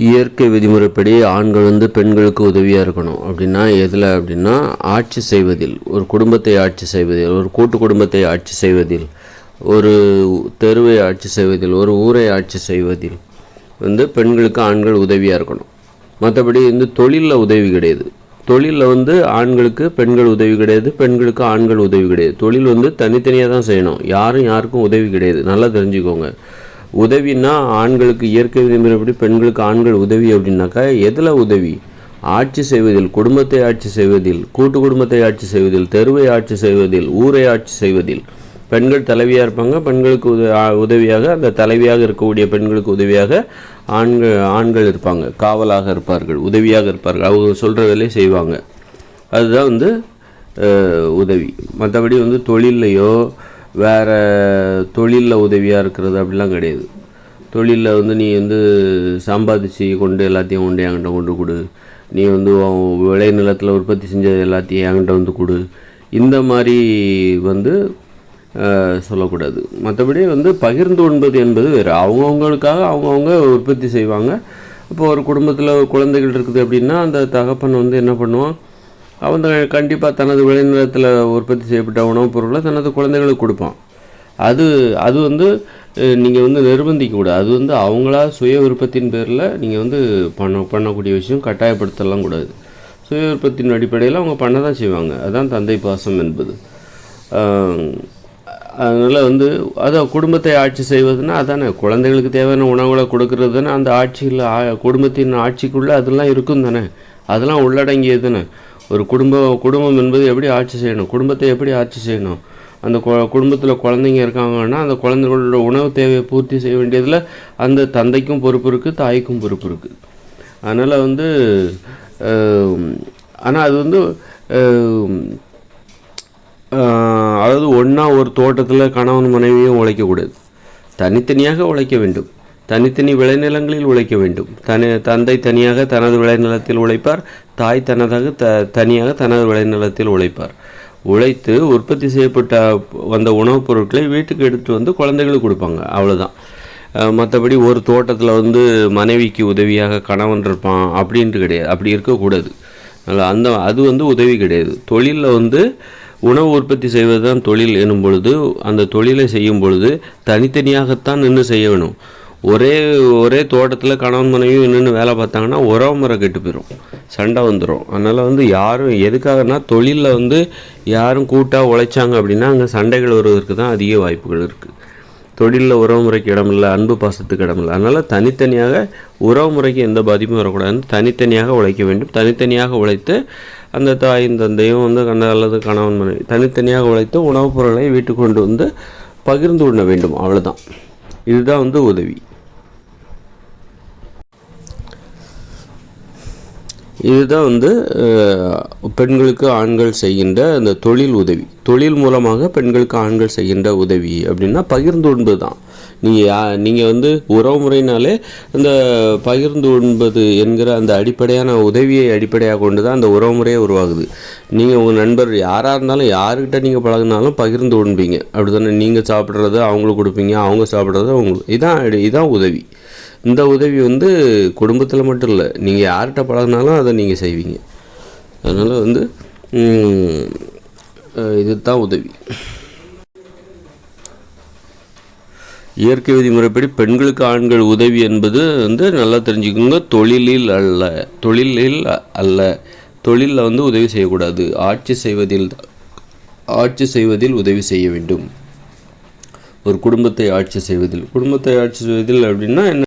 இயற்கை விதிமுறைப்படி ஆண்கள் பெண்களுக்கு உதவியாக இருக்கணும். அப்படின்னா எதில் அப்படின்னா ஆட்சி செய்வதில், ஒரு குடும்பத்தை ஆட்சி செய்வதில், ஒரு கூட்டு குடும்பத்தை ஆட்சி செய்வதில், ஒரு தெருவை ஆட்சி செய்வதில், ஒரு ஊரை ஆட்சி செய்வதில் பெண்களுக்கு ஆண்கள் உதவியாக இருக்கணும். மற்றபடி தொழிலில் உதவி கிடையாது. தொழிலில் ஆண்களுக்கு பெண்கள் உதவி கிடையாது, பெண்களுக்கு ஆண்கள் உதவி கிடையாது. தொழில் தனித்தனியாக தான் செய்யணும். யாருக்கும் உதவி கிடையாது. நல்லா தெரிஞ்சுக்கோங்க. உதவின்னா ஆண்களுக்கு இயற்கை விதிமுறைப்படி பெண்களுக்கு ஆண்கள் உதவி அப்படின்னாக்கா எதில் உதவி? ஆட்சி செய்வதில், குடும்பத்தை ஆட்சி செய்வதில், கூட்டு குடும்பத்தை ஆட்சி செய்வதில், தெருவை ஆட்சி செய்வதில், ஊரை ஆட்சி செய்வதில். பெண்கள் தலைவியாக இருப்பாங்க. பெண்களுக்கு உதவியாக, அந்த தலைவியாக இருக்கக்கூடிய பெண்களுக்கு உதவியாக ஆண்கள் இருப்பாங்க. காவலாக இருப்பார்கள், உதவியாக இருப்பார்கள். அவங்க சொல்கிற வேலையை செய்வாங்க. அதுதான் உதவி. மற்றபடி தொழிலையோ வேறு தொழிலில் உதவியாக இருக்கிறது அப்படிலாம் கிடையாது. தொழிலில் நீ சம்பாதிச்சு கொண்டு எல்லாத்தையும் என்கிட்ட கொண்டு கொடு, நீ விளை நிலத்தில் உற்பத்தி செஞ்சது எல்லாத்தையும் என்கிட்ட கொடு, இந்த மாதிரி சொல்லக்கூடாது. மற்றபடி பகிர்ந்து உண்பது என்பது வேறு. அவங்கவுங்களுக்காக அவங்கவுங்க உற்பத்தி செய்வாங்க. இப்போ ஒரு குடும்பத்தில் குழந்தைகள் இருக்குது அப்படின்னா அந்த தகப்பன் என்ன பண்ணுவான்? அவன் கண்டிப்பாக தனது விளைநிலத்தில் உற்பத்தி செய்யப்பட்ட உணவுப் பொருட்களை தனது குழந்தைகளுக்கு கொடுப்பான். அது நீங்கள் நிர்பந்திக்கக்கூடாது. அது அவங்களா சுய விருப்பத்தின் பேரில் நீங்கள் பண்ணக்கூடிய விஷயம். கட்டாயப்படுத்தலாம் கூடாது. சுய விருப்பத்தின் அடிப்படையில் அவங்க பண்ண தான் செய்வாங்க. அதுதான் தந்தை பாசம் என்பது. அதனால் அதான் குடும்பத்தை ஆட்சி செய்வதுன்னா அதானே, குழந்தைகளுக்கு தேவையான உணவுகளை கொடுக்கறது தானே. அந்த ஆட்சியில் குடும்பத்தின் ஆட்சிக்குள்ளே அதெல்லாம் இருக்கும் தானே, அதெல்லாம் உள்ளடங்கியது தானே. ஒரு குடும்பம் என்பது எப்படி ஆட்சி செய்யணும், குடும்பத்தை எப்படி ஆட்சி செய்யணும்? அந்த குடும்பத்தில் குழந்தைங்க இருக்காங்கன்னா அந்த குழந்தைகளோட உணவு தேவையை பூர்த்தி செய்ய வேண்டியதில் அந்த தந்தைக்கும் பொறுப்பு இருக்குது, தாய்க்கும் பொறுப்பு இருக்குது. அதனால் ஆனால் அது அதாவது ஒன்றா ஒரு தோட்டத்தில் கணவன் மனைவியும் உழைக்கக்கூடாது. தனித்தனியாக உழைக்க வேண்டும். தனித்தனி விளைநிலங்களில் உழைக்க வேண்டும். தந்தை தனியாக தனது விளைநிலத்தில் உழைப்பார், தாய் தனியாக தனது விளைநிலத்தில் உழைப்பார். உழைத்து உற்பத்தி செய்யப்பட்ட வந்த உணவுப் பொருட்களை வீட்டுக்கு எடுத்துகிட்டு குழந்தைகளுக்கு கொடுப்பாங்க. அவ்வளோதான். மற்றபடி ஒரு தோட்டத்தில் மனைவிக்கு உதவியாக கணவன் இருப்பான் அப்படின்ட்டு கிடையாது. அப்படி இருக்கக்கூடாது. அது உதவி கிடையாது. தொழிலில் உணவு உற்பத்தி செய்வது தான் தொழில் எனும் பொழுது அந்த தொழிலை செய்யும் பொழுது தனித்தனியாகத்தான் நின்று செய்ய வேணும். ஒரே தோட்டத்தில் கணவன் மனைவியும் நின்று வேலை பார்த்தாங்கன்னா உறவு முறை கெட்டு போயிடும், சண்டை வந்துடும். அதனால் யாரும் எதுக்காகனா தொழிலில் யாரும் கூட்டாக உழைச்சாங்க அப்படின்னா அங்கே சண்டைகள் வருவதற்கு தான் அதிக வாய்ப்புகள் இருக்குது. தொழிலில் உறவு முறைக்கு இடமில்லை, அன்பு பாசத்துக்கு இடமில்லை. அதனால் தனித்தனியாக உறவு முறைக்கு எந்த பாதிப்பும் வரக்கூடாது. தனித்தனியாக உழைக்க வேண்டும். தனித்தனியாக உழைத்து அந்த தாயின் தந்தையும் அல்லது கணவன் மனைவி தனித்தனியாக உழைத்து உணவுப் பொருளை வீட்டுக்கு கொண்டு பகிர்ந்து உண்ண வேண்டும். அவ்வளோதான். இதுதான் உதவி. இதுதான் பெண்களுக்கு ஆண்கள் செய்கின்ற அந்த தொழில் உதவி. தொழில் மூலமாக பெண்களுக்கு ஆண்கள் செய்கின்ற உதவி அப்படின்னா பகிர்ந்து உண்பது தான். நீங்கள் உறவு முறையினாலே அந்த பகிர்ந்து உண்பது என்கிற அந்த அடிப்படையான உதவியை அடிப்படையாக கொண்டு தான் அந்த உறவு முறையே உருவாகுது. நீங்கள் உங்கள் நண்பர் யாராக இருந்தாலும் யாருக்கிட்ட நீங்கள் பழகினாலும் பகிர்ந்து உண்பீங்க. அப்படி தானே? நீங்கள் சாப்பிட்றது அவங்களுக்கு கொடுப்பீங்க, அவங்க சாப்பிட்றது அவங்களுக்கு. இதான் உதவி. இந்த உதவி குடும்பத்தில் மட்டும் இல்லை, நீங்கள் யார்கிட்ட பழகினாலும் அதை நீங்கள் செய்வீங்க. அதனால் இது தான் உதவி. இயற்கை விதிமுறைப்படி பெண்களுக்கு ஆண்கள் உதவி என்பது நல்லா தெரிஞ்சுக்கோங்க. தொழிலில் அல்ல. தொழிலில் உதவி செய்யக்கூடாது. ஆட்சி செய்வதில் உதவி செய்ய வேண்டும். ஒரு குடும்பத்தை ஆட்சி செய்வதில் அப்படின்னா என்ன?